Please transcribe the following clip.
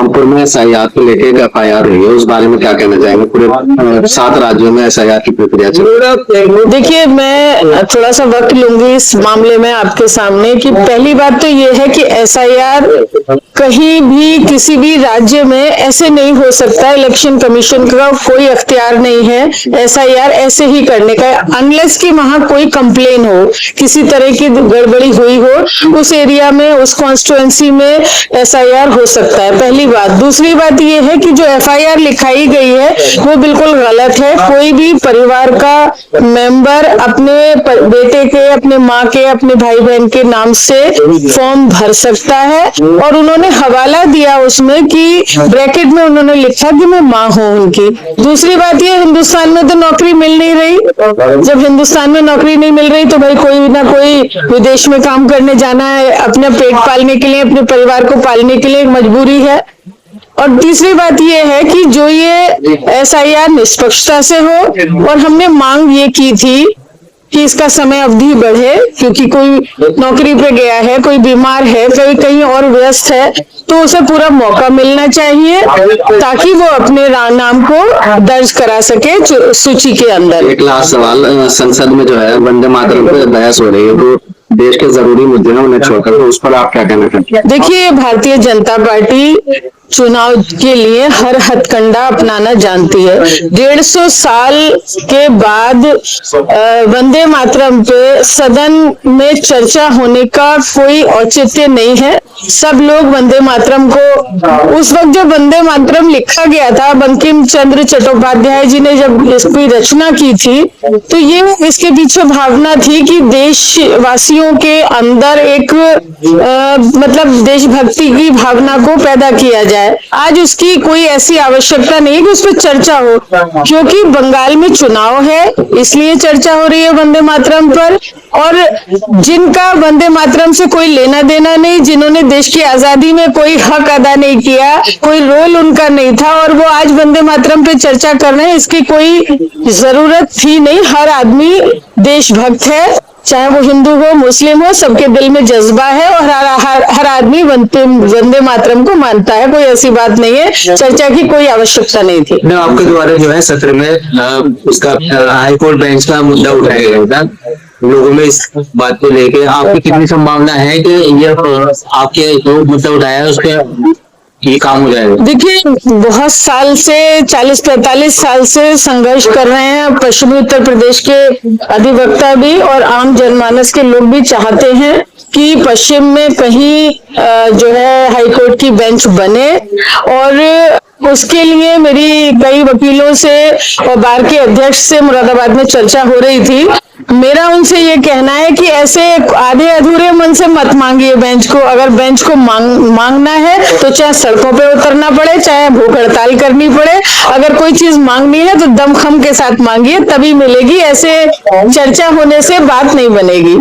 जौनपुर में एसआईआर को लेकर एक एफआईआर हुई है, उस बारे में क्या कहना चाहेंगे? पूरे 7 राज्यों में एसआईआर की प्रक्रिया चल रही है। देखिए, मैं थोड़ा सा वक्त लूंगी इस मामले में आपके सामने कि पहली बात तो ये है कि एसआईआर कहीं भी किसी भी राज्य में ऐसे नहीं हो सकता। इलेक्शन कमीशन का कोई अख्तियार नहीं है एसआईआर ऐसे ही करने का, अनलेस कि वहां कोई कंप्लेन हो, किसी तरह की गड़बड़ी हुई हो, उस एरिया में, उस कॉन्स्टिट्यूएंसी में एसआईआर हो सकता है। पहली बात। दूसरी बात ये है कि जो एफआईआर लिखाई गई है वो बिल्कुल गलत है। कोई भी परिवार का मेंबर अपने बेटे के, अपने माँ के, अपने भाई बहन के नाम से फॉर्म भर सकता है, और उन्होंने हवाला दिया उसमें कि ब्रैकेट में उन्होंने लिखा कि मैं माँ हूँ उनकी। दूसरी बात ये, हिंदुस्तान में तो नौकरी मिल नहीं रही। जब हिंदुस्तान में नौकरी नहीं मिल रही तो भाई कोई ना कोई विदेश में काम करने जाना है, अपने पेट पालने के लिए, अपने परिवार को पालने के लिए एक मजबूरी है। और तीसरी बात ये है कि जो ये एसआईआर निष्पक्षता से हो, और हमने मांग ये की थी कि इसका समय अवधि बढ़े, क्योंकि कोई नौकरी पे गया है, कोई बीमार है, कोई कहीं और व्यस्त है, तो उसे पूरा मौका मिलना चाहिए ताकि वो अपने नाम को दर्ज करा सके सूची के अंदर। एक लास्ट सवाल, संसद में जो है वंदे मातरम पे बहस हो रही है, तो देश के जरूरी मुद्दे हैं उन्हें छोड़कर, तो उस पर आप क्या कहना चाहते हैं? देखिए, भारतीय जनता पार्टी चुनाव के लिए हर हथकंडा अपनाना जानती है। 150 साल के बाद वंदे मातरम पे सदन में चर्चा होने का कोई औचित्य नहीं है। सब लोग वंदे मातरम को, उस वक्त जब वंदे मातरम लिखा गया था, बंकिम चंद्र चट्टोपाध्याय जी ने जब इसकी रचना की थी, तो ये इसके पीछे भावना थी कि देशवासियों के अंदर एक मतलब देशभक्ति की भावना को पैदा किया जाए। आज उसकी कोई ऐसी आवश्यकता नहीं है कि उस पर चर्चा हो, क्योंकि बंगाल में चुनाव है, इसलिए चर्चा हो रही है वंदे मातरम पर। और जिनका वंदे मातरम से कोई लेना देना नहीं, जिन्होंने देश की आजादी में कोई हक अदा नहीं किया, कोई रोल उनका नहीं था, और वो आज वंदे मातरम पे चर्चा कर रहे हैं, इसकी कोई जरूरत थी नहीं। हर आदमी देशभक्त है, चाहे वो हिंदू हो, मुस्लिम हो, सबके दिल में जज्बा है, और हर आदमी वंदे मातरम को मानता है। कोई ऐसी बात नहीं है, चर्चा की कोई आवश्यकता नहीं थी। आपके द्वारा जो है सत्र में उसका हाईकोर्ट बेंच का मुद्दा उठाया गया था, लोगों में इस बात को लेके आपकी कितनी संभावना है कि ये आपके जो मुद्दा उठाया है उस पर ये काम हो जाएगा? देखिए, बहुत साल से 40-45 साल से संघर्ष कर रहे हैं पश्चिमी उत्तर प्रदेश के अधिवक्ता भी, और आम जनमानस के लोग भी चाहते हैं कि पश्चिम में कहीं जो है हाईकोर्ट की बेंच बने। और उसके लिए मेरी कई वकीलों से और बार के अध्यक्ष से मुरादाबाद में चर्चा हो रही थी। मेरा उनसे ये कहना है कि ऐसे आधे अधूरे मन से मत मांगिए बेंच को। अगर बेंच को मांगना है तो चाहे सड़कों पे उतरना पड़े, चाहे भूख हड़ताल करनी पड़े, अगर कोई चीज मांगनी है तो दमखम के साथ मांगिए, तभी मिलेगी। ऐसे चर्चा होने से बात नहीं बनेगी।